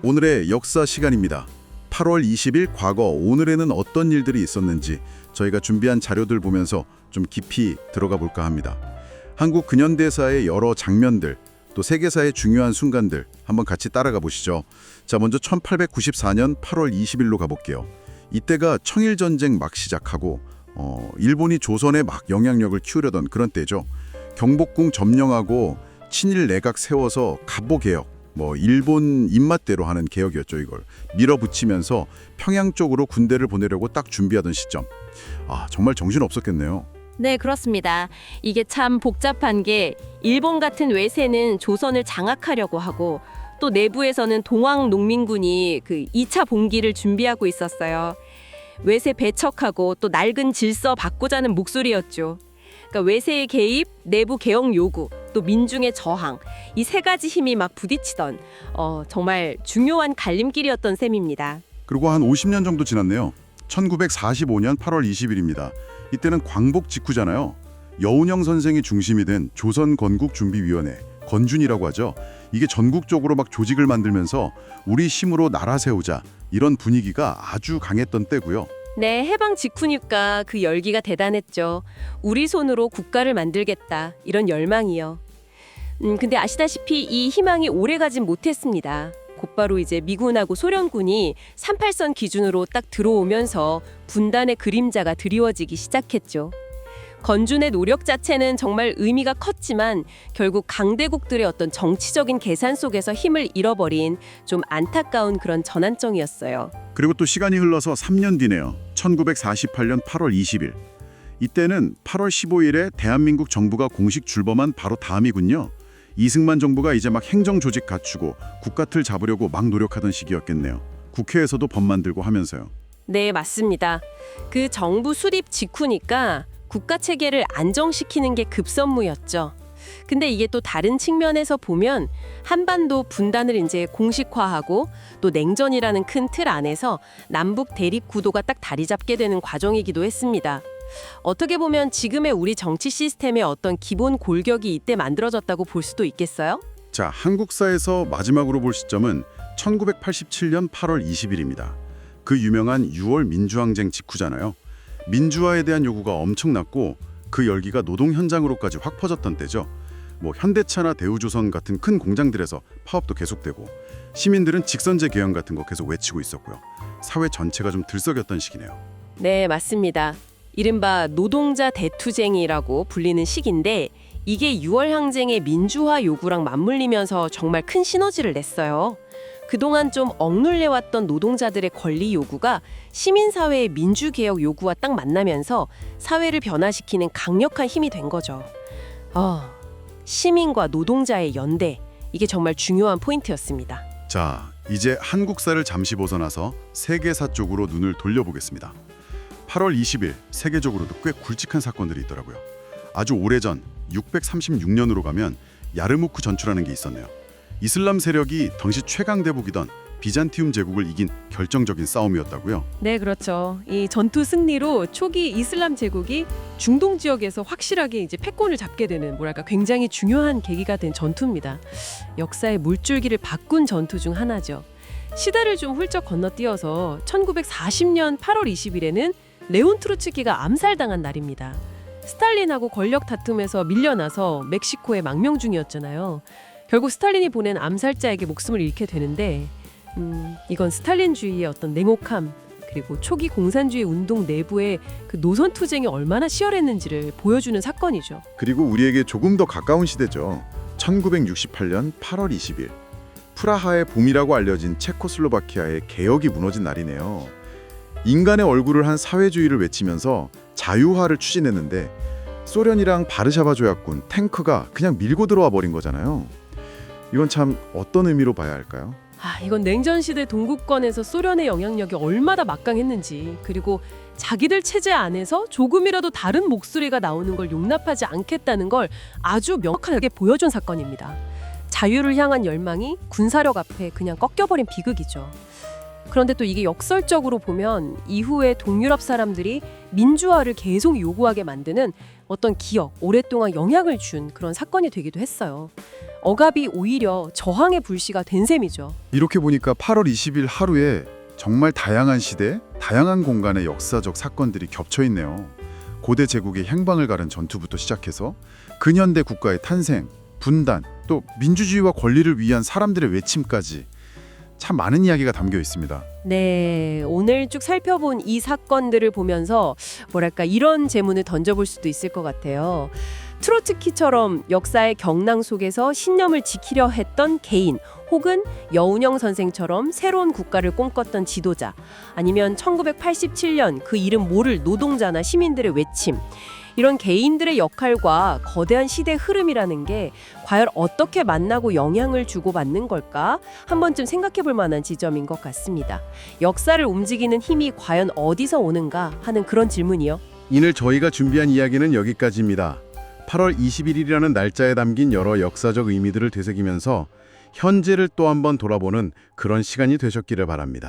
오늘의 역사 시간입니다. 8월 20일 과거 오늘에는 어떤 일들이 있었는지 저희가 준비한 자료들 보면서 좀 깊이 들어가 볼까 합니다. 한국 근현대사의 여러 장면들, 또 세계사의 중요한 순간들 한번 같이 따라가 보시죠. 자, 먼저 1894년 8월 20일로 가볼게요. 이때가 청일전쟁 막 시작하고 일본이 조선에 막 영향력을 키우려던 그런 때죠. 경복궁 점령하고 친일 내각 세워서 갑오개혁, 일본 입맛대로 하는 개혁이었죠. 이걸 밀어붙이면서 평양 쪽으로 군대를 보내려고 딱 준비하던 시점. 정말 정신없었겠네요. 네, 그렇습니다. 이게 참 복잡한 게 일본 같은 외세는 조선을 장악하려고 하고 또 내부에서는 동학 농민군이 그 2차 봉기를 준비하고 있었어요. 외세 배척하고 또 낡은 질서 바꾸자는 목소리였죠. 그러니까 외세의 개입, 내부 개혁 요구, 또 민중의 저항, 이 세 가지 힘이 막 부딪히던 정말 중요한 갈림길이었던 셈입니다. 그리고 한 50년 정도 지났네요. 1945년 8월 20일입니다. 이때는 광복 직후잖아요. 여운형 선생이 중심이 된 조선건국준비위원회, 건준이라고 하죠. 이게 전국적으로 막 조직을 만들면서 우리 힘으로 나라 세우자, 이런 분위기가 아주 강했던 때고요. 네, 해방 직후니까 그 열기가 대단했죠. 우리 손으로 국가를 만들겠다, 이런 열망이요. 근데 아시다시피 이 희망이 오래가진 못했습니다. 곧바로 이제 미군하고 소련군이 38선 기준으로 딱 들어오면서 분단의 그림자가 드리워지기 시작했죠. 건준의 노력 자체는 정말 의미가 컸지만 결국 강대국들의 어떤 정치적인 계산 속에서 힘을 잃어버린 좀 안타까운 그런 전환점이었어요. 그리고 또 시간이 흘러서 3년 뒤네요. 1948년 8월 20일. 이때는 8월 15일에 대한민국 정부가 공식 출범한 바로 다음이군요. 이승만 정부가 이제 막 행정 조직 갖추고 국가틀 잡으려고 막 노력하던 시기였겠네요. 국회에서도 법 만들고 하면서요. 네, 맞습니다. 그 정부 수립 직후니까 국가 체계를 안정시키는 게 급선무였죠. 근데 이게 또 다른 측면에서 보면 한반도 분단을 이제 공식화하고 또 냉전이라는 큰 틀 안에서 남북 대립 구도가 딱 자리 잡게 되는 과정이기도 했습니다. 어떻게 보면 지금의 우리 정치 시스템의 어떤 기본 골격이 이때 만들어졌다고 볼 수도 있겠어요? 자, 한국사에서 마지막으로 볼 시점은 1987년 8월 20일입니다. 그 유명한 6월 민주항쟁 직후잖아요. 민주화에 대한 요구가 엄청났고 그 열기가 노동 현장으로까지 확 퍼졌던 때죠. 현대차나 대우조선 같은 큰 공장들에서 파업도 계속되고 시민들은 직선제 개헌 같은 거 계속 외치고 있었고요. 사회 전체가 좀 들썩였던 시기네요. 네, 맞습니다. 이른바 노동자 대투쟁이라고 불리는 시기인데 이게 6월 항쟁의 민주화 요구랑 맞물리면서 정말 큰 시너지를 냈어요. 그동안 좀 억눌려왔던 노동자들의 권리 요구가 시민사회의 민주개혁 요구와 딱 만나면서 사회를 변화시키는 강력한 힘이 된 거죠. 시민과 노동자의 연대, 이게 정말 중요한 포인트였습니다. 자, 이제 한국사를 잠시 벗어나서 세계사 쪽으로 눈을 돌려보겠습니다. 8월 20일 세계적으로도 꽤 굵직한 사건들이 있더라고요. 아주 오래전 636년으로 가면 야르무크 전투라는 게 있었네요. 이슬람 세력이 당시 최강 대국이던 비잔티움 제국을 이긴 결정적인 싸움이었다고요. 네, 그렇죠. 이 전투 승리로 초기 이슬람 제국이 중동 지역에서 확실하게 이제 패권을 잡게 되는 굉장히 중요한 계기가 된 전투입니다. 역사의 물줄기를 바꾼 전투 중 하나죠. 시대를 좀 훌쩍 건너뛰어서 1940년 8월 20일에는 레온 트로츠키가 암살당한 날입니다. 스탈린하고 권력 다툼에서 밀려나서 멕시코에 망명 중이었잖아요. 결국 스탈린이 보낸 암살자에게 목숨을 잃게 되는데 이건 스탈린주의의 어떤 냉혹함 그리고 초기 공산주의 운동 내부의 그 노선 투쟁이 얼마나 치열했는지를 보여주는 사건이죠. 그리고 우리에게 조금 더 가까운 시대죠. 1968년 8월 20일. 프라하의 봄이라고 알려진 체코슬로바키아의 개혁이 무너진 날이네요. 인간의 얼굴을 한 사회주의를 외치면서 자유화를 추진했는데 소련이랑 바르샤바 조약군, 탱크가 그냥 밀고 들어와 버린 거잖아요. 이건 참 어떤 의미로 봐야 할까요? 이건 냉전시대 동구권에서 소련의 영향력이 얼마나 막강했는지 그리고 자기들 체제 안에서 조금이라도 다른 목소리가 나오는 걸 용납하지 않겠다는 걸 아주 명확하게 보여준 사건입니다. 자유를 향한 열망이 군사력 앞에 그냥 꺾여버린 비극이죠. 그런데 또 이게 역설적으로 보면 이후에 동유럽 사람들이 민주화를 계속 요구하게 만드는 어떤 기억, 오랫동안 영향을 준 그런 사건이 되기도 했어요. 억압이 오히려 저항의 불씨가 된 셈이죠. 이렇게 보니까 8월 20일 하루에 정말 다양한 시대, 다양한 공간의 역사적 사건들이 겹쳐 있네요. 고대 제국의 행방을 가른 전투부터 시작해서 근현대 국가의 탄생, 분단, 또 민주주의와 권리를 위한 사람들의 외침까지 참 많은 이야기가 담겨 있습니다. 네, 오늘 쭉 살펴본 이 사건들을 보면서 뭐랄까 이런 제문을 던져볼 수도 있을 것 같아요. 트로츠키처럼 역사의 경랑 속에서 신념을 지키려 했던 개인, 혹은 여운형 선생처럼 새로운 국가를 꿈꿨던 지도자, 아니면 1987년 그 이름 모를 노동자나 시민들의 외침, 이런 개인들의 역할과 거대한 시대 흐름이라는 게 과연 어떻게 만나고 영향을 주고받는 걸까? 한 번쯤 생각해 볼 만한 지점인 것 같습니다. 역사를 움직이는 힘이 과연 어디서 오는가 하는 그런 질문이요. 오늘 저희가 준비한 이야기는 여기까지입니다. 8월 21일이라는 날짜에 담긴 여러 역사적 의미들을 되새기면서 현재를 또 한번 돌아보는 그런 시간이 되셨기를 바랍니다.